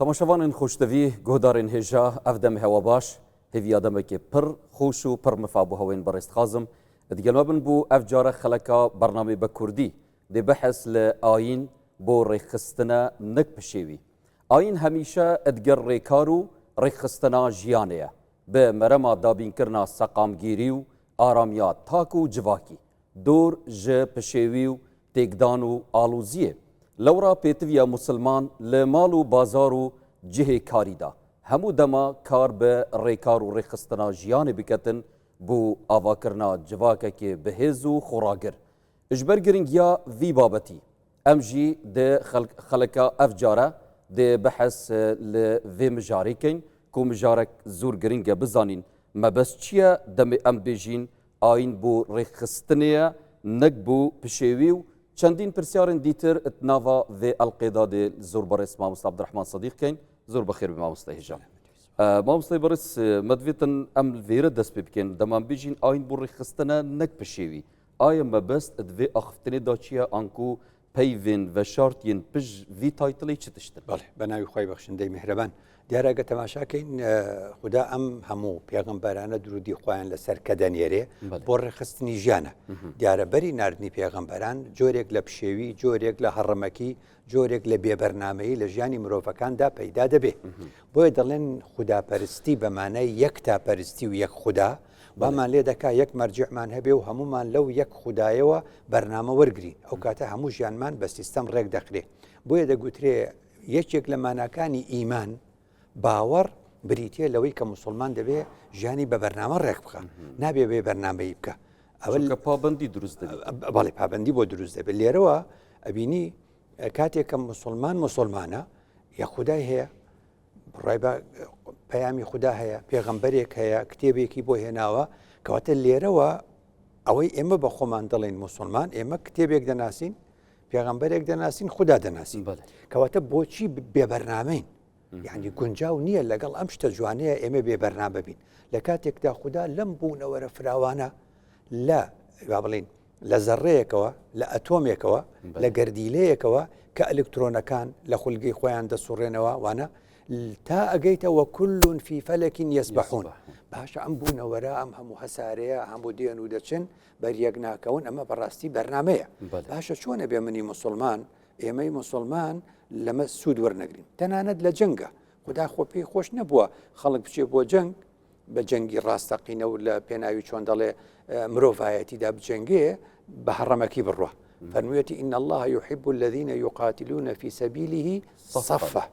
تماشاوان خوشتوی گهدارین هجا افدم هوا باش هیوی آدمه که پر خوش و پر مفابو هوین برست خازم دیگه مبن بو افجار خلکا برنامه بکردی دی بحث لآین بو ریخستنا نک پشیوی آین همیشه ادگر ریکارو ریخستنا جیانه به مرما دابین کرنا سقامگیری و آرامیات تاکو جواکی دور ج پشیوی و تیگدان و آلوزیه لورا پیتویا مسلمان لمال و بازار و جه کاری دا همو دما کار به ریکار و ریخستنا جیان بکتن بو آواکرنا جواکه که بهز و خوراگر اجبر گرنگ یا وی بابتی امجی ده خلقا افجاره ده بحث لوی مجاری کن کو مجارک زور گرنگ بزانین ما بس چیه دم ام بیجین آین بو ریخستنیه نک بو پشیویو چندین پرسیارن دیتر اتناوا و القیداد زور برس ماموست عبدالرحمن صدیق کن زور بخیر به ماموست هجا ماموست برس مدویتن ام ویره دست بکن دمان بیجین آین بو ریخستنه نک پشیوی آیا ما بست ادوی اختنی دا چیه آنکو پیوین و شارتین پج وی تایتلی چی تشتن؟ بله بناوی خواهی بخشنده مهربان دیاره اگه تماشا کن خدا ام همو پیغمبرانه درودی خواهن لسر کدنیره بر رخصتنی جانه دیاره بری نردنی پیغمبران جورک لپشیوی جورک لحرمکی جورک لبی برنامهی لجانی مروفکان دا پیدا دبه باید دلن خدا پرستی بمعنی یک تا پرستی و یک خدا بامان لێ دەکا یەک مەرجعمان هەبێ و هەمومان لەو یەک خودایەوە بەرنامە وەرگین ئەو کاتە هەموو ژیانمان بە سیستەم ڕێک دەخرێ بۆیە دەگوترێ یەکێک لە ماناکانی ئیمان باوەڕ بریتە لەوەی کە موسڵمان دەبێ ژیانی بە بەرنامە ڕێک بخە نابێ بێ بەرنامەی بکە ئەوە پابندی دروست دەبێت بەڵێ پابندی بۆ دروست دەبێت لێرەوە ئەبینی کاتێک کە مسلمانە یا خودای هەیە بڕای بە پەیامی خدا هەیە پێغەمبەرێک هەیە کتێبێکی بۆ هێناوە کەواتە لێرەوە ئەوەی ئێمە بە خۆمان دەڵێن موسڵمان ئێمە کتێبێک دەناسین پێغەمبەرێک دەناسین خدا دەناسین کەواتە بۆچی بێبەرنامەین یعنی گونجاو نییە لەگەڵ ئەم شتە جوانەیە ئێمە بێبەرنامە بین لە کاتێکدا خدا لەم بوونەوەرە فراوانە لە بڵین لە زەڕەیەکەوە لە ئەتۆمێکەوە لە گەردیلەیەکەوە کە ئەلکترۆنەکان لە خولگەی خۆیان دەسوڕێنەوە وانە تا ئەگەیتەوە كل في فلك يسبحون باشە ئەم بوونەوەرە ئەم هەموو هەسارەیە هەموو دێن و دەچن بەریەک ناکەون ئەمە بەڕاستی بەرنمەیە باشە چۆنە بێ منی مسلمان ئێمەی مسلمان لەمە سوود وەرنەگرین تەنانەت لە جەنگە خدا خۆ پێی خۆش نەبووە خەڵک بچێ بۆ جەنگ بە جەنگی ڕاستەقینە و لە پێناوی چۆن دەڵێ مرۆڤایەتیدا بجەنگێ بە هەڕەمەکی بڕوە فەرموویەتی إن الله يحب الذين يقاتلون في سبيله صفا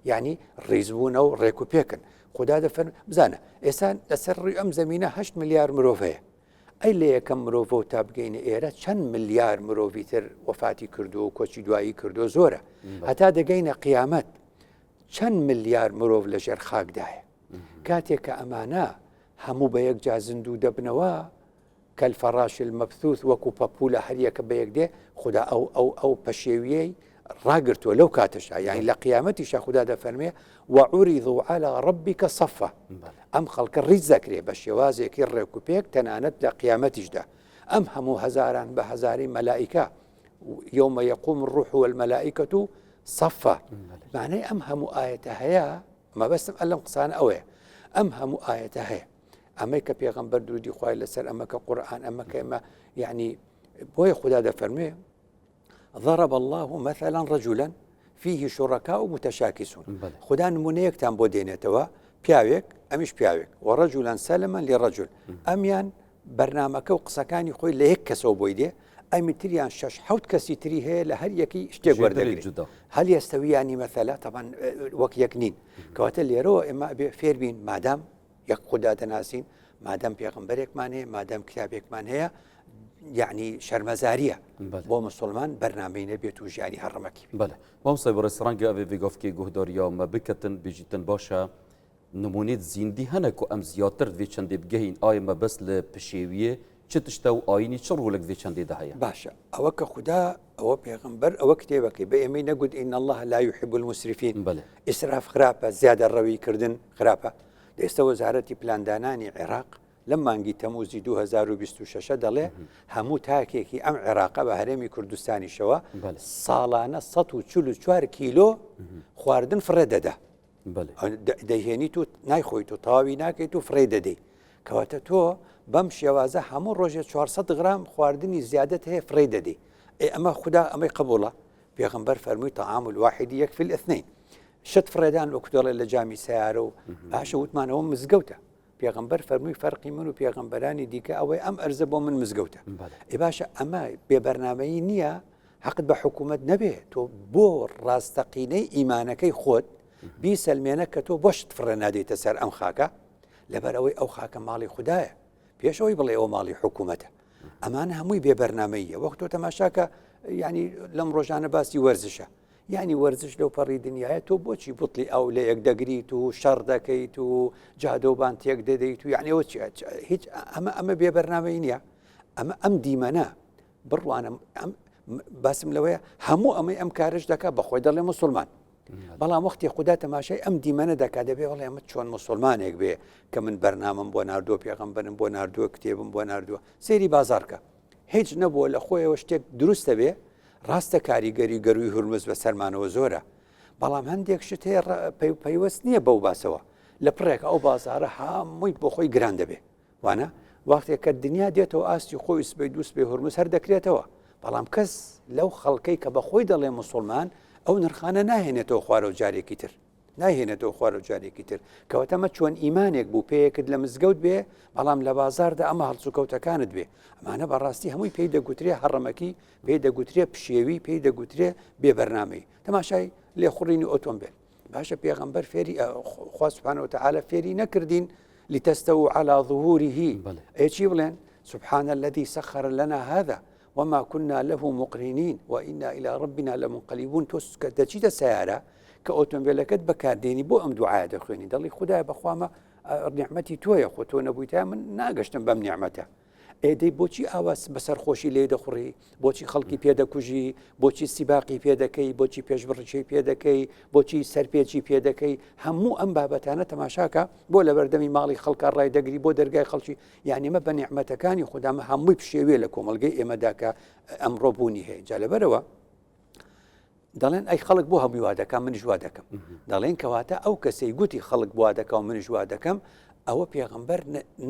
يعني ڕیزبوونە و ڕێک و پێکن خدا دەفەرمێ بزانە ئێستا لەسەر ڕووی ئەم زەمینە 8 ملیار مرۆڤ هەیە ئەی لە یەکەم مرۆڤ و تا بگەینە ئێرە چەند ملیار مرۆڤی تر وەفاتی کردو و کۆچی دوایی کردو زۆرە هەتا دەگەینە قیامەت چەند ملیار مرۆڤ لەژێر خاکدایە کاتێک کە ئەمانە هەموو بە یەک جا زیندوو دەبنەوە کەلفەڕاش المەبثوث وەکو پەپولە هەریەکە بە یەک دێ خدا ئەو پەشێویەی راگرتووە لەو کاتەشا یعنی لە قیامەتیشا خدا دەفەرمێ وعوریضوا على ربك صفا ئەم خەڵکە ڕیز دەکرێ بە شێوازێکی ڕێک و پێک تەنانەت لە قیامەتیشدا ئەم هەموو هەزاران بە هەزاری مەلائیکە يوم يقوم الروح والملائكة صفا معنی ئەم هەموو ئاەتە هەیە مە بەستم ئەلەم قسانە ئەوەیە ئەم هەموو ئاەتە هەیە ئەمەی کە پێغەمبەر درودی خوای لەسەر ئەمەکە قورئان ئەمەکە ئێمە یعنی بۆیە خدا دەفەرمێ ضرب الله مثلا رجلا فيه شركاء متشاكسون خدا نمونەیەکتان بۆ دێنێتەوە پیاوێک ئەمیش پیاوێک وەڕەجولان سەلەمە لێڕەجول ئەمیان بەرنامەکە و قسەکانی خۆی لە یەک کەسەوە بۆی دێ ئەمی تریان 6-7 کەسی تری هەیە لە هەر یەکی شتێک وەردەگرێت هەل یەستەویانی مەثەلا طبعاً وەک یەک نین کەواتە لێرەوە ئێمە ئەبێ فێر بین مادام یەک خدا دەناسین مادام پێغەمبەرێکمان هەیە مادام کتابێکمان هەیە يعني شرمزارية بو مسلمان برنامج نبيت وجاني هرمكي بله ما صايب رستوران جا في جوفكي جهداريا ما بكتن بيجتن باشا نمونيت زيندي هناكو ام زياتر في چندي بجهين آي ما بس لبشيوية چتشتو آيني شرولك في چندي دهيا باشا اوك خدا او پیغمبر او كتابك بأمي نقول إن الله لا يحب المسرفين بله إسراف خرافة زيادة الروي كردن خرافة استوى وزارتي بلانداناني عراق لما انجي تموزي 2026 دەڵێ هەموو تاکێکی ئەم عێراقە بە هەرێمی کوردستانی شەوە ساڵانە 144 کیلۆ خواردن فڕێ دەدا دەیهێنیت و نایخۆیت و تەواوی ناکەیت و فڕێ دەدەیت کەواتە تۆ بەم شێوازە هەموو ڕۆژێ 400 غرام خواردنی زیادت هەیە فڕێ دەدەیت ئەمە خوددا ئەمەی قبوڵە پێغەمبەر فەرمووی طعام الواحد يكفي الاثنين شت فڕێدان وەکو دەڵێ لە جامی سیارە و باشە وتمانەوە مزگەوتە پێغەمبەر فەرمووی فەرقی من و پێغەمبەرانی دیکە ئەوەی ئەم ئەرزە بۆ من مزگەوتە باشە ئەمە بێبەرنامەیی نییە حەقت بە حکوومەت نەبێت تۆ بۆ ڕاستەقینەی ئیمانەکەی خۆت بیسەلمێنە کە تۆ بۆشت فڕێ نادەیتە سەر ئەم خاکە لەبەر ئەوەی ئەو خاکە ماڵی خوددایە پێشەوەی بڵێ ئەوە ماڵی حکوومەتە ئەمانە هەمووی بێبەرنامەیە وەک تۆ تەماشاکە ینی لەم ڕۆژانە باسی وەرزشە یعنی وەرزش لەو پەڕی دنیاە تۆ بۆچی بوتڵی ئەو لە یەک دەگریت و شەڕ دەکەیت و جادۆبان تێک دەدەیت و یعنیەوە هیچ ئەمە بێبەرنامەی نییە ئەم دیمەنە بڕوانە باسم لەوەیە هەموو ئەمەی ئەم کارش دەکات بەخۆی دەڵێ مسلمان بەڵام وەختی خوددا تەماشای ئەم دیمەنە دەکات دەبێ وڵێ ئەمە چۆن مسلمانێک بێ کە من بەرنامم بۆ نردووە پێغەمبەرم بۆ نردووە کتێبم بۆ نردووە سێری بازارکە هیچ نەبووە لە خۆیەوە شتێک دروستە بێ ڕاستە کاریگەری گەروی هورمز بە سەرمانەوە زۆرە بەڵام هەندێک شت هەیە پەیوەست نییە بەو باسەوە لە پڕێک ئەو بازارە هەمووی بۆ خۆی گران دەبێ وانە وەختێک کە دنیا دێتەوە ئاستی خۆی سبەی دووسبێ هورمز هەر دەکرێتەوە بەڵام کەس لەو خەڵکەی کە بەخۆی دەڵێ مسلمان ئەو نرخانە ناهێنێتەوە خوارە و جارێکی تر ناهێنێتەوە خوارە و جارێکی تر کەواتەمە چۆن ئیمانێک بوو پێیەکت لە مزگەوت بێ بەڵام لە بازاردا ئەمە هەڵسوکەوتەکانت بێ ئەمانە بەڕاستی هەمووی پێی دەگوترێ هەڕەمەکی پێی دەگوترێ پشێوی پێی دەگوترێ بێبەرنامەی تەماشای لێخوڕینی ئۆتۆمبیل باشە پێغەمبەر فێری خوا سبحانه وتعالى فێری نەکردین لتستووا على ظهوره ئەچی بڵێن سبحان الذي سخر لنا هذا وما كنا له مقرنين وإنا إلى ربنا لمنقلبون تسكتشيت سيارة كأوتومبيلكت بكارديني بو أم دعاء دخويني دلي خدايا بخوامة نعمتي تويا خوتو نبويتها من ناقشتم بم نعمته ئێدەی بۆچی ئاواز بەسەر خۆشی لێ دەخوڕی بۆچی خەڵکی پێدەکوژی بۆچی سیباقی پێدەکەی بۆچی پێشبڕچی پێدەکەی بۆچی سەرپێکی پێدەکەی هەموو ئەم بابەتانە تەماشاکە بۆ لە بەردەمی ماڵی خەڵکە ڕای دەگری بۆ دەرگای خەڵکی یانیمە بە نیعمەتەکانی خوددامە هەمووی پشێوێ لە کۆمەلگەی ئێمەداکە ئەمڕۆبوونی هەیە جا لەبەرەوە دەڵێن ئەی خەڵک بۆ هەمووی وا دەکەم منیش وا دەکەم دەڵێن کەواتە ئەو کەسەی گوتی خەڵک وا دەکەم و منیش وا دەکەم ئەوە پێغەمبەر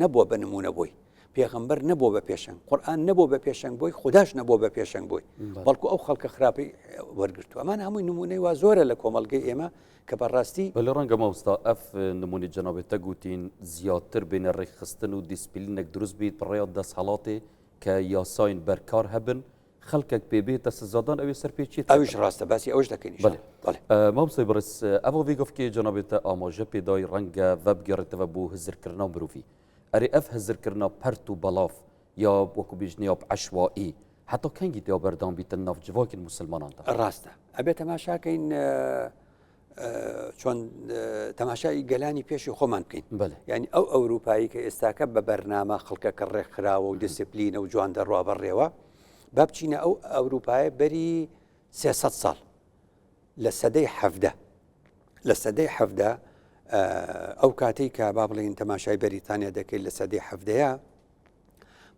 نەبووە بە نمونە بۆی پێغەمبەر نەبووە بە پێشنگ قورئان نەبووە بە پێشنگ بۆی خودداش نەبووە بە پێشنگ بۆی بەڵکو ئەو خەڵکە خراپەی وەرگرتووە ئەمان هەمووی نمونەی وا زۆرە لە کۆمەلگەی ئێمە کە بەڕاستی بەلێ ڕەنگە مامۆستا ئەف نمونەی جەنابێتە گوتین زیاتر بینە ڕێکخستن و دیسپلینێک دروست بیت بڕێ دەسەڵاتێ کە یاساین بەرکار هەبن خەڵکێک پێبێتە سزادان ئەوێ سەرپێچیت ئەویش ڕاستە باسی ئەوش دەکەین مامۆستای بەڕێز ئەوە وێگەفکێ جەنابێتە ئاماژە پێدای ڕەنگە وەبگەڕێتەوە بۆ هزرکردنا مرۆڤی ئەرێ ئەف هەزرکردنا پەرت و بەڵاف یا وەکو بژنیا عەشوایی حتا کەنگی تێ بەردەوام بیتە ناو جڤاکین موسڵماناندا ڕاستە ئەبێ تەماشاکەین چۆن تەماشای گەلانی پێشی خۆمان بکەین یعنی ئەو ئەوروپایی کە ئێستاکە بە بەرنامە خەڵکەکە ڕێکخراوە و دیسپلینە و جوان دەڕوا بەڕێوە با بچینە ئەو ئەوروپایە بەری 300 ساڵ لە سەدەی حەڤدە لە سەدەی حەڤدە ئەو کاتەی کە با بڵێن تەماشای بەریتانیا دەکەیت لە سەدەی حەڤدەیە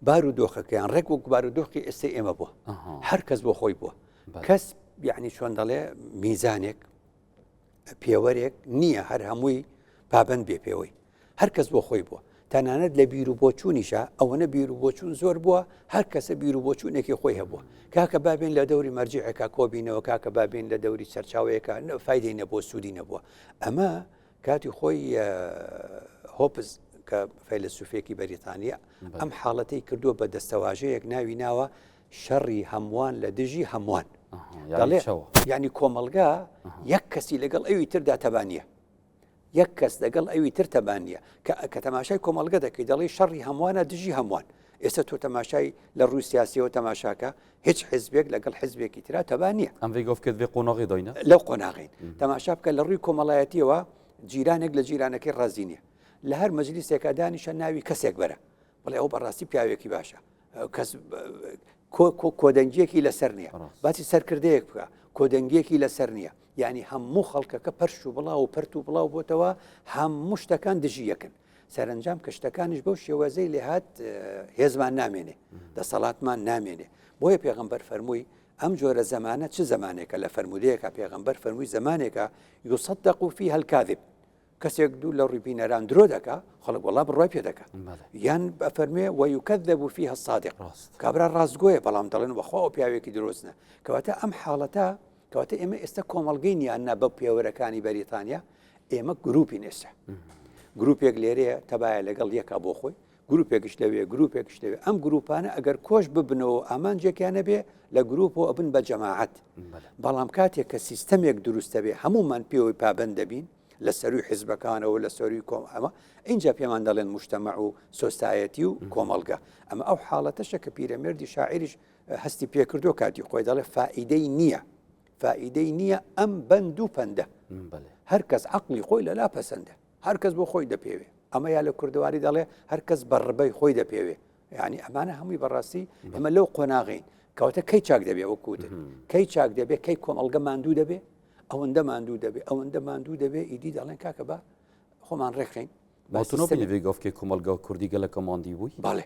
بارودۆخەکەیان ڕێک وەک بارودۆخی ئێستای ئێمە بووە هەر کەس بۆ خۆی بووە کەس یعنی چۆن دەڵێ میزانێک پێوەرێک نییە هەر هەمووی پابند بێ پێوەی هەر کەس بۆ خۆی بووە تەنانەت لە بیر و بۆچوونیشە ئەوەنە بیر و بۆچوون زۆر بووە هەر کەسە بیر و بۆچوونێکی خۆی هەبووە کاکە بابێن لە دەوری مەرجعێکا کۆبینەوە کاکە بابێن لە دەوری سەرچاوەیەەکە فایدەی نەبووە سوودی نەبووە ئەمە کاتی خۆی هۆپز کە فەیلسوفێکی بەریتانیا ئەم حاڵەتەی کردووە بە دەستەواژەیەک ناوی ناوە شەڕی هەمووان لە دژی هەمووان یعنی کۆمەلگا یەک کەسی لەگەڵ ئەوی تردا تەبانیە یەک کەس لەگەڵ ئەوی تر تەبانیە کە تەماشای کۆمەلگە دەکەی دەڵێ شەڕی هەمووانە دژی هەمووان ئێستا تۆ تەماشای لە ڕووی سیاسیەوە تەماشاکە هیچ حیزبێک لەگەڵ حیزبێکی ترا تەبانیە ئەم وێگەفکرد بێ قۆناغی داینە لەو قۆناغین تەماشا بکە لە ڕووی کۆمەڵایەتیەوە جیرانێک لە جیرانەکەی ڕازی نییە لە هەر مەجلیسێکا دانیشە ناوی کەسێک بەرە بڵێ ئەو بەڕاستی پیاوێکی باشە کەس کۆدەنگیەکی لەسەر نییە باسی سەرکردەیەک بکە کۆدەنگیەکی لەسەر نییە یعنی هەموو خەڵکەکە پەرش و بڵاو و پەرت و بڵاو بۆتەوە هەموو شتەکان دژیەکەن سەرنجام کە شتەکانیش بەو شێوازەی لێ هات هێزمان نامێنێ دەسەڵاتمان نامێنێ بۆیە پێغەمبەر فەرمووی ئەم جۆرە زەمانە چ زەمانێکە لە فەرمودەیەکە پێغەمبەر فەرمووی زەمانێکە یوصدق فیها الکاذب کەسێک دوو لە ڕووبینەران درۆ دەکا خەڵک وەڵام بڕای پێ دەکات یان بەفەرمێ ويكذب فيها الصادق کابرا ڕاستگۆیە بەڵام دەڵێن وەخوا پیاوێکی درۆستنە کەواتە ئەم حاڵەتە کەواتە ئێمە ئێستا کۆمەڵگەین یاننا بە پیاوەرەکانی بەریتانیا ئێمە گروپین ئێستا گروپێک لێرەیە تەبایە لەگەڵ یەکا بۆ خۆی گروپێکش لەوێ گروپێکش لەوێ ئەم گروپانە ئەگەر کۆش ببنەوە ئامانجێکیانە بێ لە گروپ و ئەبن بە جەماعەت بەڵام کاتێک کە سیستەمێک دروستە بێ هەمومان پێوەی پابند دەبین لە سەروی حیزبەکانەوە لە سەروی کۆم ئەمە اینجا پێمان دەڵێن مجتەمع و سۆسایەتی و کۆمەڵگە ئەمە ئەو حاڵەتەشە کە پیرەمێردی شاعریش هەستی پێکردو کاتی خۆی دەڵێ فائیدەی نییە ئەم بەند و پەندە هەر کەس عەقڵی خۆی لەلا پەسەندە هەر کەس بۆ خۆی دەپێوێ ئەمە یا لە کوردەواری دەڵێ هەر کەس بەڕبەی خۆی دەپێوێ یعنی ئەمانە هەمووی بەڕاستی ئەمە لەو قۆناغین کەواتە کەی چاک دەبێ وەکوتن کەی چاک دەبێ کەی کۆمەڵگە ماندوو دەبێ ئەوەندە ماندوو دەبێ ئەوەندە ماندوو دەبێ ئیدی دەڵێن کاکە بە خۆمان ڕێکخین باتونۆبینێ گۆفکێ کۆمەلگا کوردی گەلەکە ماندی بووی باڵێ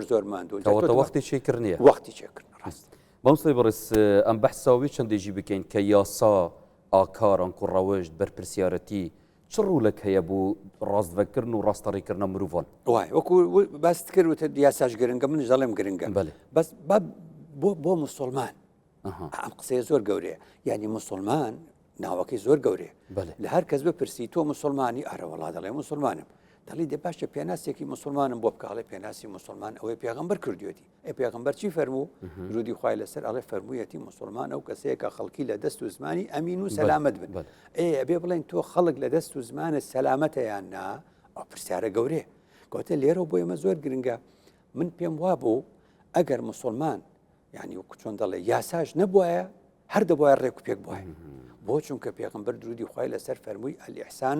زۆر ماندوو کەواتە وەختی چێکردنیە وەختی چێکردن ڕاست مامۆستای بەڕێز ئەم بەحساوی چەندێژی بکەین کە یاسا ئاکاران کوڕەوەشت بەرپرسیارەتی چ ڕوولەک هەیە بۆ ڕاستڤەکردن و ڕاستەڕێکردنە مرۆڤان وای وەکو باست کرد وتە یاساش گرنگە منش دەڵێم گرنگە بەس بۆ مسلمان ئەم قسەیە زۆر گەورەیە یعنی مسلمان ناوەکەی زۆر گەورەیە لە هەر کەس بپرسی تۆ مسلمانی ئارەوەڵا دەڵێ مسلمانم دەڵی دێ باشە پێناسێکی مسلمانم بۆ بکڵێ پێناسی مسلمان ئەوەی پێغەمبەر کردوێتی پێغەمبەر چی فەرموو درودی خوای لەسەر ئەڵێ فەرموویەتی مسلمان ئەو کەسەیەکە خەڵکی لە دەست و زمانی ئەمین و سەلامەت بن ئەبێ بڵێن تۆ خەڵک لە دەست و زمانە سەلامەتە یان نا ئەو پرسیارە گەورەیە کەواتە لێرە بۆ ئێمە زۆر گرنگە من پێم وابوو ئەگەر مسلمان یعنی وەکو چۆن دەڵێ یاساش نەبووایە هەر دەبوایە ڕێک و پێک بووایە بۆ چونکە پێغەمبەر درودی خوای لەسەر فەرمووی الإحسان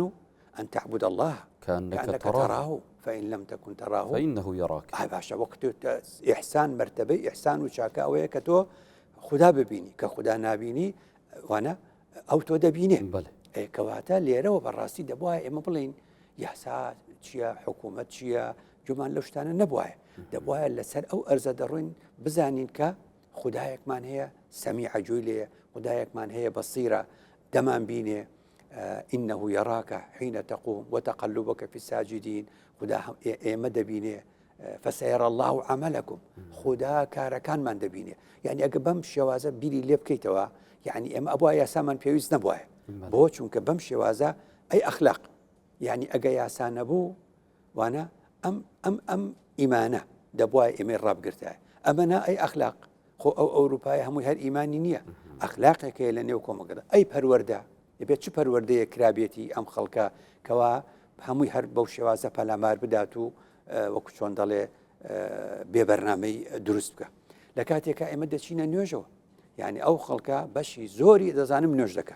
أن تعبد الله كأنك تراه فإن لم تكن تراه فإنه يراك باشا وقت إحسان مرتبة إحسان وشاكا أو كتو خدا ببيني كخدا نابيني وأنا أو تو دبيني كواتا ليرة وبراسي دبواي إما بلين يحسا شيا حكومة شيا جمان لوشتانا نبواي دبواي لسر أو أرزا دروين بزانين كا خدايك من هي سميعة جويلية خدايك من هي بصيرة دمان بيني إنه يراك حين تقوم وتقلبك في الساجدين خدا إيما دبيني فسيرى الله عملكم خدا كاركان من دبيني يعني أجا بمشي وازا بيلي ليب كيتوا يعني إما أبوها يا سامان بيوز نبوه بو چونك بمشي وازا أي أخلاق يعني أجا يا سانبو وأنا أم إيمانة دبوها إيمين راب قرتها أمنا أي أخلاق خو أو أوروباي هم هر إيماني نية أخلاقك لنيوكم وكذا أي برورده دەبێت چ پەروەردەیە کرابێتی ئەم خەڵکە کەوا هەمووی هەر بەو شێوازە پەلامار بدات و وەکو چۆن دەڵێ بێبەرنامەی دروست بکە لە کاتێکە ئێمە دەچینە نوێژەوە یعنی ئەو خەڵکە بەشی زۆری دەزانم نوێژ دەکە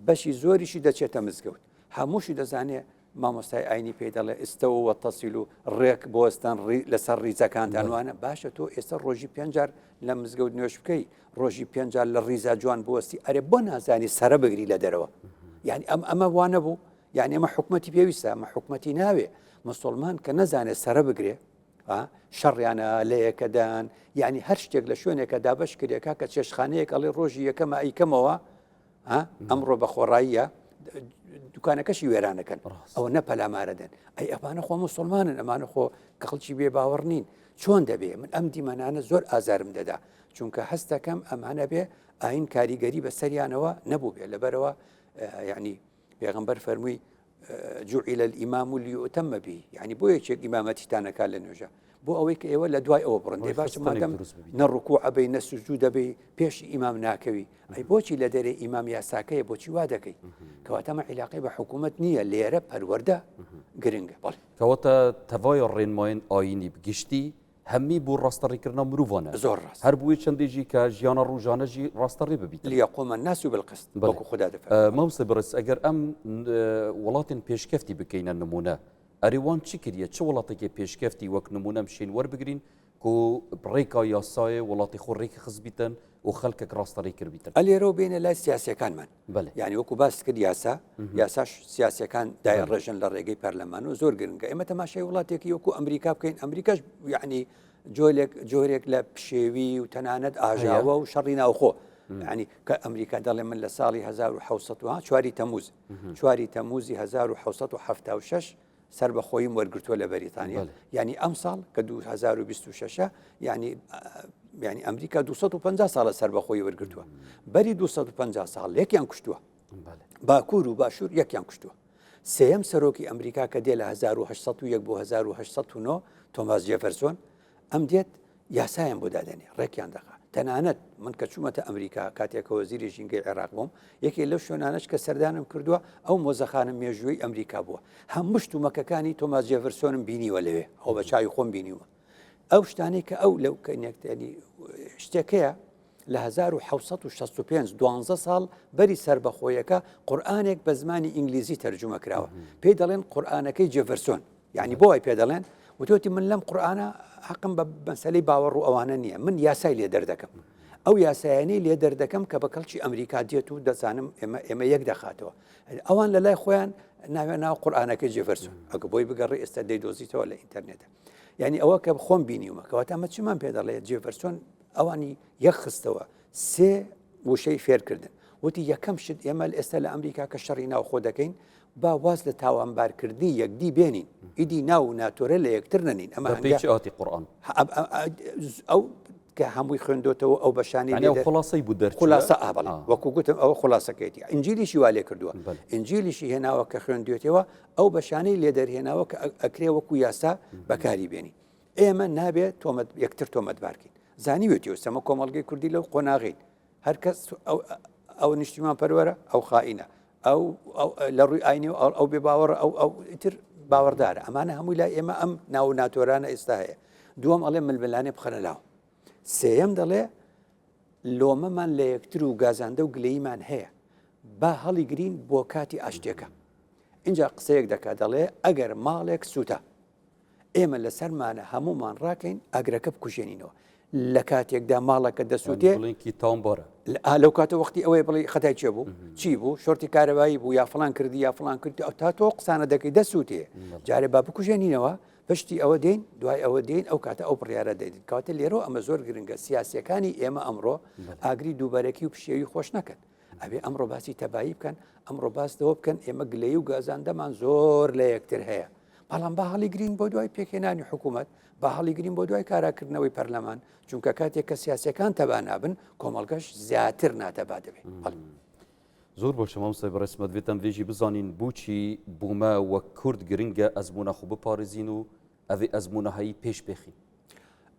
بەشی زۆریشی دەچێتە مزگەوت هەمووشی دەزانێ مامۆستای ئاینی پێی دەڵێ ئستەوە وەتەسیل و ڕێک بۆستان لەسەر ڕیزەکانتانوانە باشە تۆ ئێستا ڕۆژی پێنجار لە مزگەوت نوێژ بکەی ڕۆژی پێنجار لە ڕیزا جوان بوەستی ئەرێ بۆ نازانی سەرە بگری لە دەرەوە یعنی ئەمە وانە بوو یعنی ئەمە حکومەتی پێویستە ئەمە حکومەتی ناوێ مسلمان کە نەزانێت سەرە بگرێ شەڕیانە لە یەکەدان یعنی هەر شتێک لە شوێنێکە دابش کرێکا کە چێشخانەیەک ئەڵێ ڕۆژی یەکەمە ئەیکەمەوە ئەمڕۆ بە خۆڕاییە دوکانەکەشی وێرانەکەن ئەوە نەپەلامارەدەن ئەی ئەمانە خۆ مسلمانن ئەمانە خۆ کە خەڵکی بێ باوەڕ نین چۆن دەبێ من ئەم دیمەنانە زۆر ئازارم دەدا چونکە هەستەکەم ئەمانە بێ ئاین کاریگەری بە سەریانەوە نەبوو بێ لەبەرەوە یعنی پێغەمبەر فەرمووی جوعل الإمام ليؤتم به يعني بۆ یەکێک ئیمامەتیتانەکە لە نوێژە بۆ ئەوەی کە ئێوە لە دوای ئەوە بڕن دەی باش مادەم نەڕکوع ئەبەی نەسوجود دەبێ پێش ئیمام ناکەوی ئەی بۆچی لە دەرێ ئیمام یاساکەیە بۆچی وا دەکەی کەواتەمە عیلاقی بە حکوومەت نییە لێرە پەروەردە گرنگە بەڵێ کەواتە تەڤای ڕێنمایین ئاینی بگشتی هەممی بۆ ڕاستەڕێکردنە مرۆڤانە زۆر ڕاست هەر بووی چەندێژی کە ژیانە ڕۆژانەژی ڕاستەڕێ ببیت لیەقومە الناس بالقسط وەکو خوددا دەفەرمێ مامۆستا بەڕێز ئەگەر ئەم وڵاتین پێشکەفتی بکەینە نمونە ئەریوان چی کردیە چه وڵاتێکی پێشکەفتی وەک نمونە بشین وەربگرین کۆ ڕێکا یاسایە وڵاتی خۆ ڕێکی خزبیتن و خەڵکێک ڕاستەڕێ کردبیتن ئەلێرەوە بینە لای سیاسەکانمان یعنی وەکو باس کرد یاساش سیاسەکان دای ڕێژن لە ڕێگەی پەرلەمان و زۆر گرنگە ئێمە تەماشای وڵاتێکی وەکو ئەمریکا بکەین ئەمریکاش یعنی جۆرێک لە پشێوی و تەنانەت ئاژاوە و شەڕی ناوخۆ يعني كأمريكا دەڵێ من لە ساڵی 1970 چواری تەموز چواری تەموزی 1976 سربەخۆییم وەرگرتووە لە بەریتانیا یعنی ئەم ساڵ کە 2026 یعنی ئەمریکا 250 ساڵە سربەخۆی وەرگرتووە بەری 250 ساڵ یەکیان کوشتووە باکوور و باشوور یەکیان کوشتووە سێەم سەرۆکی ئەمریکا کە دێ لە 1970 بۆ 1970 تۆماس جێفەرسۆن ئەم دێت یاسایان بۆ دادێنێ ڕێکیان دەخات تەنانەت من کە چوومەتە ئەمریکا کاتێکە وەزیری ژینگەی عێراق بووم یەکێ لەو شوێنانەش کە سەردانم کردووە ئەو مۆزەخانە مێژووی ئەمریکا بووە هەموو شتومەکەکانی تۆماس جێفەرسۆنم بینیوە لەوێ ئەو بە چاوی خۆم بینیوە ئەو شتانەی کە ئەو لەو کەنیەکتنی شتێکەیە لە 1965 12 ساڵ بەری سربەخۆیەکە قورئانێک بە زمانی ئینگلیزی تەرجمە کراوە پێی دەڵێن قورئانەکەی جێفەرسۆن یعنی بۆ ئەی پێ دەڵێن وتوتی من لەم قورئانە حەقم بە مەسەلەی باوەڕ و ئەوانە نییە من یاسای لێ دەردەکەم ئەو یاسایانەی لێ دەردەکەم کە بە کەڵکی ئەمریکا دێت و دەزانم ئێمە یەک دەخاتەوە ئەوان لە لای خۆیان ناوێ ناو قورئانەکەی جێفەرسۆن ئەگە بۆی بگەڕی ئێستا دەیدۆزیتەوە لە ئینتەرنێتە یعنی ئەوە کە خۆم بینیومە کەواتە ئەمە چمان پێ دەڵێت جێفەرسۆن ئەوانی یەک خستەوە سێ وشەی فێرکردن وتی یەکەم شت ئێمە ئێستا لە ئەمریکا کە شەڕی ناو خۆ دەکەین با واز لە تاوانبارکردنی یەکدی بێنین ئیدی ناو و ناتۆرە لە یەکتر نەنین ئەمە ئاتی قورئان ئەو کە هەمووی خوێندۆتەوە ئەو بەشانی خلاصەی بوو دەر خلاصە ئابڵ وەکو گوتم ئەوە خلاصەکەیتی ئینجیلیشی وا لێ کردووە ئینجیلیشی هێناوە کە خوێندوێتەوە ئەو بەشانەی لێ دەرهێناوە کە ئەکرێ وەکو یاسا بەکاری بێنی ئێمە نابێت تۆمەت یەکتر تۆمەتبارکەین زانیوێتی سەمە کۆمەڵگەی کوردی لەو قۆناغین هەر کەس ئەو نیشتیمان پەروەرە ئەو خائینە ئەو لە ڕووی ئاینی ئەو بێ باوەڕ ئەو ئیتر باوەڕدارە ئەمانە هەمووی لای ئێمە ئەم ناو ناتۆرانە ئێستا هەیە دووەم ئەڵێ ململانێ بخەنە لاو سێەم دەڵێ لۆمەمان لە یەکتر و گازاندە و گلەیمان هەیە با هەڵی گرین بۆ کاتی ئاشتێکە اینجا قسەیەک دەکات دەڵێ ئەگەر ماڵێک سووتە ئێمە لەسەرمانە هەمومان ڕاکەین ئەگرەکە بکوژێنینەوە لە کاتێکدا ماڵەکە دەسووتێ لەو کاتە وەختی ئەوەی بڵی خەتای چێ بوو چی بوو شۆرتی کارەبایی بوو یا فلان کردی یا فلان کردی ئەو تا تۆ قسانە دەکەی دەسووتێ جارێ با بکوژێنینەوە پشتی ئەوە دێن دوای ئەوە دێن ئەو کاتە ئەو بڕیارە دەیدین کاتە لێرەوە ئەمە زۆر گرنگە سیاسیەکانی ئێمە ئەمڕۆ ئاگری دووبارەکی و پشێوی خۆش نەکەن ئەبێ ئەمڕۆ باسی تەبایی بکەن ئەمڕۆ باسەوە بکەن ئێمە گلەی و گازاندەمان زۆر لە یەکتر هەیە بەڵام با هەڵی گرین بۆ دوای پێکهێنانی حکوومەت با هەڵی گرین بۆ دوای کاراکردنەوەی پەرلەمان چونکە کاتێک کە سیاسەکان تەبا نابن کۆمەڵگەش زیاتر ناتەبا دەبێت زۆر بۆ شەما مستەفا بەڕێسمەت بێتەم وێژی بزانین بۆچی بوومە وەک کورد گرنگە ئەزمونە خۆ بپارێزین و ئەوێ ئەزمونە هەیی پێش بێخین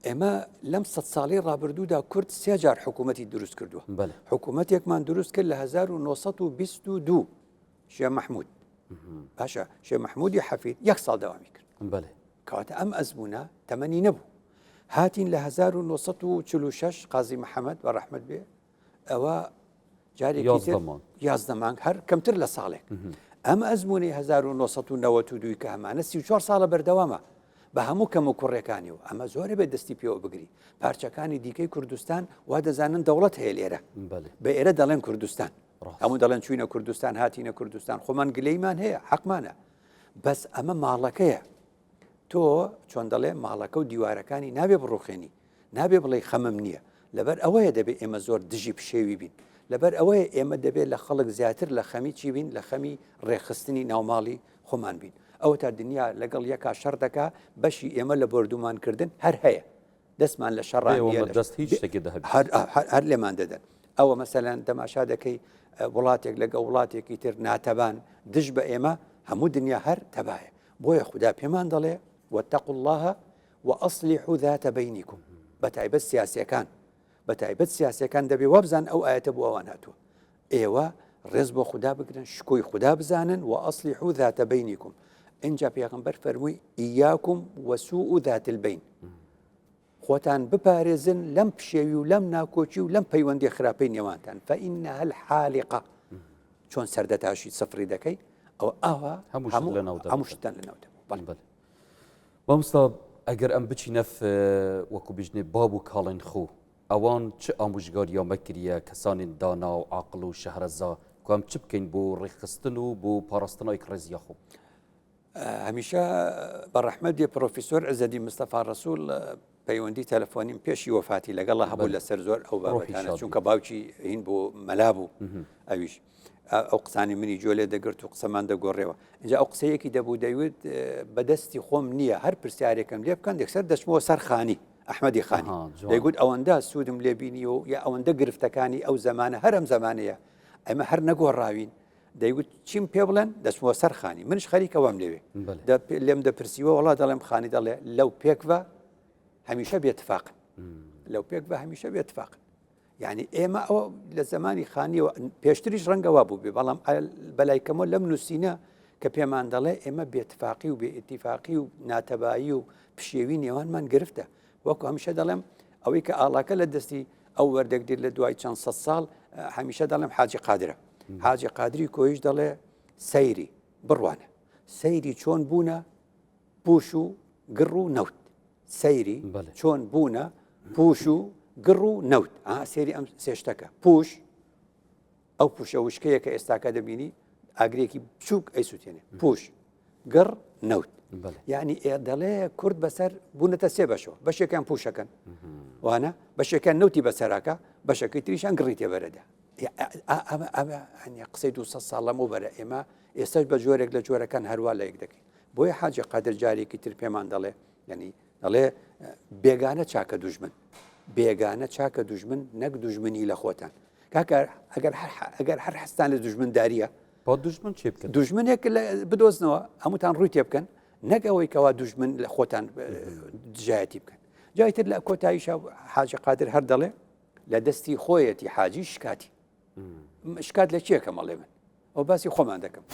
ئێمە لەم 100 ساڵی ڕابردوودا کورد سێ جار حکوومەتی دروست کردووە حکوومەتێکمان دروست کرد لە 1922 شێخ مەحموود باشە شێخ مەحموودی حەفید یەک ساڵ داوامی کرد کەواتە ئەم ئەزمونە تەمەنی نەبوو هاتین لە 1946 قازی محەممەد بە ڕەحمەت بێ ئەوە جارێکی یازدەمانگ هەر کەمتر لە ساڵێک ئەم ئەزمونەی 1992 کە هەمانە 34 ساڵە بەردەوامە بە هەموو کەم و کوڕەکانیەوە ئەمە زۆرە بێت دەستی پێوە بگری پارچەکانی دیکەی کوردستان وا دەزانن دەوڵەت هەیە لێرە بە ئێرە دەڵێن کوردستان هەموو دەڵێن چوینە کوردستان هاتینە کوردستان خۆمان گلەیمان هەیە حەقمانە بەس ئەمە ماڵەکەیە تۆ چۆن دەڵێ ماڵەکە و دیوارەکانی نابێ بڕوخێنی نابێ بڵێ خەمم نییە لەبەر ئەوەیە دەبێت ئێمە زۆر دژی پشێوی بین لەبەر ئەوەیە ئێمە دەبێت لە خەڵک زیاتر لە خەمی چی بین لە خەمی ڕێخستنی ناوماڵی خۆمان بین ئەوە تا دنیا لەگەڵ یەکا شەڕ دەکا بەشی ئێمە لە بردومانکردن هەر هەیە دەستمان لە شەڕ هەر لێمان دەدەن ئەوە مەسەلەن تەماشا دەکەی وڵاتێک لەگە وڵاتێکی تر ناتەبان دژ بە ئێمە هەموو دنیا هەر تەبایە بۆیە خوددا پێمان دەڵێ واتقوا الله وأصلحوا ذات بينكم بەتایبەت سیاسیەکان بەتایبەت سیاسیەکان دەبێ وابزان ئەو ئاەتە بۆ ئەوان هاتووە ئێوە ڕێز بۆ خوددا بگرن شکۆی خوددا بزانن وأصلحوا ذات بينكم اینجا پێغەمبەر فەرمووی ئیاکم وسوء ذات البین خۆتان بپارێزن لەم پشێوی و لەم ناکۆچی و لەم پەیوەندی خراپەی نێوانتان فإنها الحالقة چۆن سەردەتاشی سفری دەکەی ئەو ئاوا هەموو شتان لەناوتە مامۆستا ئەگەر ئەم بچینە وەکو بژنێ باب و کاڵێن خۆ ئەوان چ ئامۆژگاریان مەکریە کەسانین دانا و عاقڵ و شەهرەزا کوام چ بکەین بۆ ڕێخستن و بۆ پاراستنەوەی ڕێزیە خۆ هەمیشە بەڕەحمەت دێ پرۆفیسۆر عزەدی مستەفا ڕەسوول پەیوەندی تەلەفۆنیم پێشی وەفاتی لەگەڵا هەبوو لەسەر زۆر ئەو بابەتانە چونکە باوکی هین بۆ مەلا بوو ئەویش ئەو قسانی منی جۆ لێ دەگرت و قسەمان دەگۆڕێەوە اینجا ئەو قسەیەکی دەبوو دەیوت بەدەستی خۆم نییە هەر پرسیارێکم لێ بکەن دەکسەر دەچمەوە سەر خانی ئەحمەدی خانی دەیگوت ئەوەندە سوودم لێ بینی و یا ئەوەندە گرفتەکانی ئەو زمانە هەرم زمانەیە ئەمە هەر نەگۆڕاوین دەیگوت چیم پێ بڵێن دەچمەوە سەر خانی منش خەریکەوەم لێوێ لێم دەپرسیوە وڵا دەڵێم خانی دەڵێ لەو پێکوە هەمیشە بێتفاقن لەو پێکوە هەمیشە بێتفاقن یعنی ئێمە ئەوە لە زمانی خانیەوە پێشتریش ڕەنگەوا بوو بێ بەڵام بەلایکەمە لەم نووسینە کە پێمان دەڵێ ئێمە بێتفاقی و بێئتیفاقی و ناتەبایی و پشێوی نێوانمان گرفتە وەکو هەمیشە دەڵێم ئەوەی کە ئاڵاکە لە دەستی ئەو وەردەگرێت لە دوای چەند سەد ساڵ هەمیشە دەڵێم حاجی قادرە حاجی قادری کۆیش دەڵێ سەیری بڕوانە سەیری چۆن بوونە پوش و گڕ و نەوت سەیری چۆن بوونە پوش و گڕ و نەوت سێری ئەم سێشتەکە پوش ئەو پوشە وشکەیە کە ئێستاکە دەبینی ئاگرێکی بچووک ئەیسووتێنێ پوش گڕ نەوت یعنی دەڵێ کورد بەسەر بوونەتە سێ بەشەوە بەشێکیان پوشەکەن وانە بەشێکیان نەوتی بەسەراکە بەشەکەی تریشان گڕی تێبەرەدا قسەی 200 ساڵ لەمە بەرە ئێمە ئێستاش بە جۆرێک لە جۆرەکان هەروە لە یەک دەکەین بۆیە حاجی قادر جارێکی تر پێمان دەڵێ ینی دەڵێ بێگانە چاکە دوژمن بێگانە چاکە دوژمن نەک دوژمنی لە خۆتان کاکە ئەگەر هەر حستان لە دوژمنداریە با دوژمن چێ بکەن دوژمنێک بدۆزنەوە هەمووتان ڕووی تێ بکەن نەک ئەوەی کەوا دوژمن لە خۆتان دژایەتی بکەن جای تر لە کۆتاییشە حاجی قادر هەر دەڵێ لە دەستی خۆیەتی حاجی شکاتی شکات لە چیەکە مەڵێ من ئەو باسی خۆمان دەکەم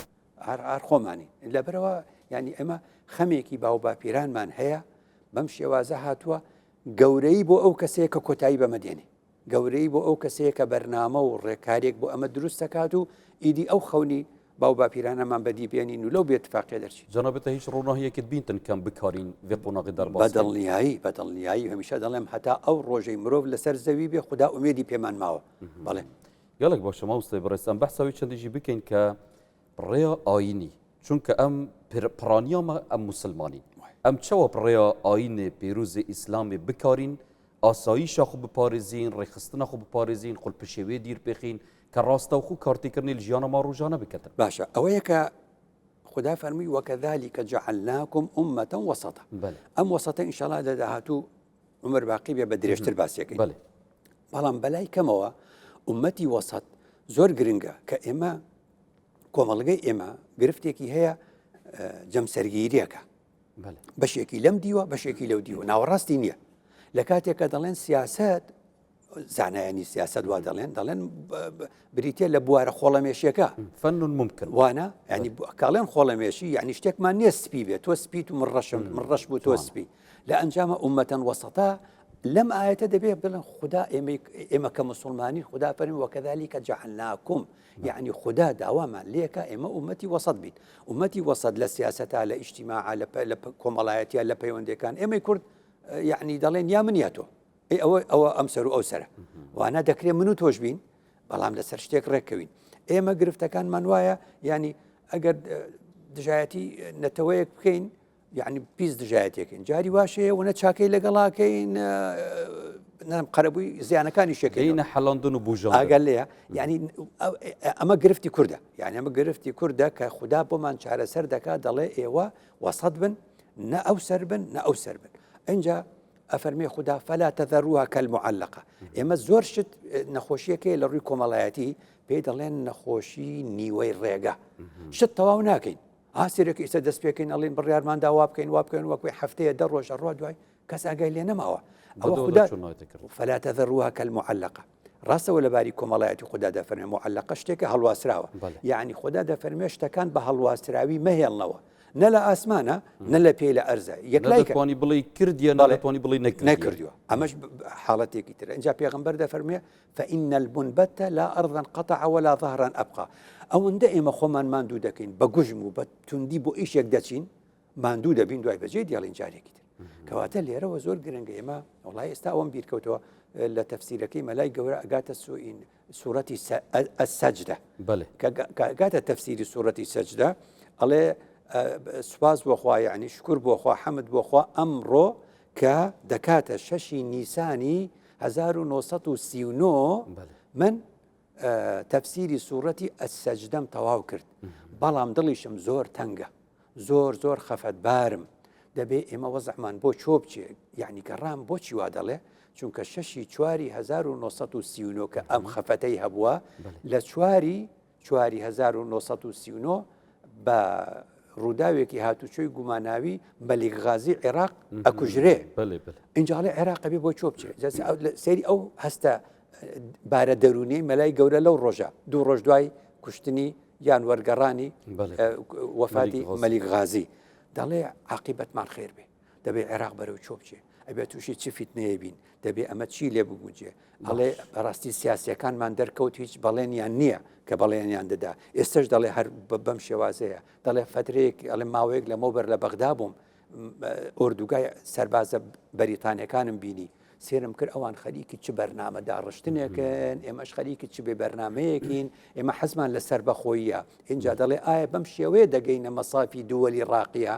هەر خۆمانی لەبەرەوە ینی ئێمە خەمێکی باو باپیرانمان هەیە بەم شێوازە هاتووە گەورەی بۆ ئەو کەسەیە کە کۆتایی بەمەدێنێ گەورەی بۆ ئەو کەسەیە کە بەرنامە و ڕێکارێک بۆ ئەمە دروست دەکات و ئیدی ئەو خەونی باو باپیرانەمان بەدی بێنین و لەو بێتفاقیە دەرچی جەنابەتە هیچ ڕووناهیەکت بینتن کەم بکارین vê قۆناغی دەرباز بەدڵنیایی هەمیشە دەڵێم هەتا ئەو ڕۆژەی مرۆڤ لەسەر زەوی بێ خوددا ئومێدی پێمان ماوە بەڵێ گەلێک باشە مامۆستای بەڕێستان بەحساوی چەندێکی بکەین کە ڕێیا ئاینی چونکە ئەم پرانیامە ئەم موسڵمانی ئەم چەوە ڕێیا ئاینێ پێروزی ئیسلامی بکارین ئاساییشا خو بپارێزین ڕێخستنە خو بپارێزین خولپشێوێ دیر پێخین کە ڕاستە و خو کارتیکردنی لە ژیانە ما ڕۆژانە بکەتن باشە ئەوەیە کە خدا فەرمی وەکەذالکە جەعەلناکم ئومەتەن وەسەطە ئەم وەسەطە ئینشاءڵڵا لە داهاتوو عومەر باقی بێ بە درێژتر باسیەکەی بەڵام بەلای کەمەوە ئومەتی وەسەط زۆر گرنگە کە ئێمە کۆمەڵگەی ئێمە گرفتێکی هەیە جەمسەرگیریەکە بەشێکی لەم دیوە بەشێکی لەو دیوە ناوەڕاستی نییە لە کاتێکە دەڵێن سیاست زانایانی سیاست وا دەڵێن بریتە لە بوارە خۆڵەمێشیەکە فەن ممکن وانە ینی کاڵێن خۆڵەمێشی یعنی شتێکمان نییە سپی بێت تۆ سپیت و من ڕەش بوو تۆ سپی لە ئەنجامە ئومەتەن وەسەطە لەم ئاەتە دەبێت بڵێن خدا ئێمە کە مسلمانی خدا فەرمی وەکەذالکە جەعەلناکم یعنی خدا داوامان لێکە ئێمە ئومەتی وەسەط بین ئومەتی وەسەط لە سیاسەتا لە ئیجتیماع لە کۆمەڵایەتیان لە پەیوەندەکان ئێمەی کورد یعنی دەڵێن یا من یا تۆ ئەوە ئەم سەر و ئەو سەرە وانە دەکرێت من و تۆش بین بەڵام لەسەر شتێک ڕێککەوین ئێمە گرفتەکانمان وایە ینی ئەگەر دژایەتی نەتەوەیەک بکەین یعنی پیس دژایەتێکین جاری واشەیە وەنە چاکەی لەگەڵاکەین قەرەبووی زیانەکانی شەکەین حەڵاندن و بوژان ئاگەر لەیە ینی ئەمە گرفتی کووردە یعنی ئەمە گرفتی کووردە کە خوددا بۆمان چارەسەر دەکات دەڵێ ئێوە وەسەط بن نە ئەو سەر بن نە ئەو سەر بن ئەجا ئەفەرمێ خوددا فەلا تەذەروها کەلمعەلەقە ئێمە زۆر شت نەخۆشیەکەی لە ڕووی کۆمەڵایەتی پێی دەڵێن نەخۆشی نیوەی ڕێگە شت تەواو ناکەین ئاسیرێکی ئیسە دەست پێکەین ئەڵێن بڕیارماندا وا بکەین وەکوی هەفتەیە دە ڕۆژە ڕۆ دوای کەس ئاگای لێ نەماوە ئەوە خوددا فەلا تەذەروها کەلمعەلەقە ڕاستەوە لەباری کۆمەڵایەتی خوددا دەفەرمێ معەلەقە شتێکە هەڵواسراوە یعنی خوددا دەفەرمێ شتەکان بە هەڵواسراوی مەهێڵنەوە نە لە ئاسمانە نە لە پێی لە ئەرزە یەکلایکوانی بڵی کردیە نەڵێتوانی بڵی نەکردووە ئەمەش حاڵەتێکی ترە اینجا پێغەمبەر دەفەرمێ فإن المنبت لا أرضا قطع ولا ظهرا أبقى ئەوەندە ئێمە خۆمان ماندوو دەکەین بە گوژم و بە توندی بۆ ئیشێک دەچین ماندوو دەبین دوای بەجێ دیاڵین جارێکی تر کەواتە لێرەوە زۆر گرنگە ئێمە وڵای ئێستا ئەوەم بیرکەوتەوە لە تەفسیرەکەی مەلای گەورە ئەگاتە سوورەتی السەجدە بەڵێ کە ئەگاتە تەفسیری سوورەتی سەجدە ئەڵێ سواز بۆخوا یعنی شکر بۆخوا حەمد بۆخوا ئەمڕۆ کە دەکاتە 6 نیسانی 1939 من تەفسیری سوورەتی ئەسسەجدەم تەواو کرد بەڵام دڵیشم زۆر تەنگە زۆر خەفەتبارم دەبێ ئێمە وەزعمان بۆ چۆ بچێ یعنی گەڕام بۆچی وا دەڵێ چونکە 6 چواری 1939 کە ئەم خەفەتەی هەبووە لە چواری 1939 بە ڕووداوێکی هاتوچۆی گوماناوی مەلیک غازی عێراق ئەکوژرێ ئینجاڵێ عێراق بێ بۆ چۆ بچێ سەیری ئەو هەستە بارە دەرونەی مەلای گەورە لەو ڕۆژە 2 ڕۆژ دوای کوشتنی یان وەرگەڕانی وەفاتی مەلیک غازی دەڵێ عاقیبەتمان خێر بێ دەبێ عێراق بەرەو چۆ بچێ ئەبێ تووشی چی فیتنەیە بین دەبێ ئەمە چی لێ بگوجێ ئەڵێ بەڕاستی سیاسیەکانمان دەرکەوت هیچ بەڵێنیان نییە کە بەڵێنیان دەدا ئێستش دەڵێ هەر بەم شێوازەیە دەڵێ فترەیەک ئەڵێ ماوەیەک لە مەوبەر لە بەغدا بووم ئۆردوگای سەربازە بەریتانیەکانم بینی سێرم کرد ئەوان خەریکی چ بەرنامەدا ڕشتنێکن ئێمەش خەریکی چ بێ بەرنمەیەکین ئێمە حەزمان لەسەر بەخۆییە اینجا دەڵێ ئایا بەم شێوەیە دەگەینە مەسافی دووەلی ڕاقیە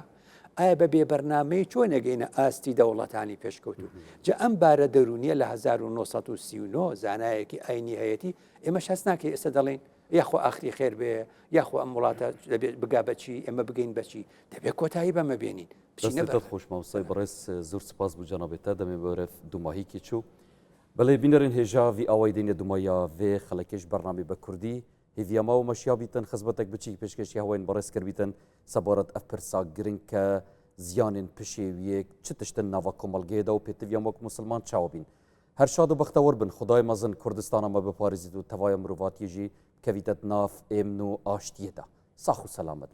ئایا بە بێبەرنامەی چۆن نەگەینە ئاستی دەوڵەتانی پێشکەوتو جا ئەم بارە دەرونیە لە 1939 زانایەکی ئاینی هەیەتی ئێمە هەست ناکە ئێستا دەڵێن یاخۆ ئاخری خێر بێ یاخۆ ئەم وڵاتە بگا بەچی ئێمە بگەین بەچی دەبێت کۆتایی بەمە بێنین خۆش ماوسای بەڕێز زۆر سپاس بوو جەنابێتە دەمێ بەرەف دوماهیکی چوو بەڵێ بینەرین هێژا وی ئاوای دێنێ دومایە vê خەڵکیش بەرنامەی بە کوردی هیڤیەما و مەشیابیتن خزمەتێک بچی پێشکەشی هەوایین بەڕێز کردبیتن سەبارەت ئەف پرسا گرنگ کە زیانên pişêwiyek çi tiştin nava komelgeyê de û pêtiviya wek musilman çawa bîn. Her şad û bextewar bin Xudayê mezin Kurdistana me biparêzît û tevaya mirovatiyê jî kevîtet nav êmin û aştiyê de. Sax û selamet.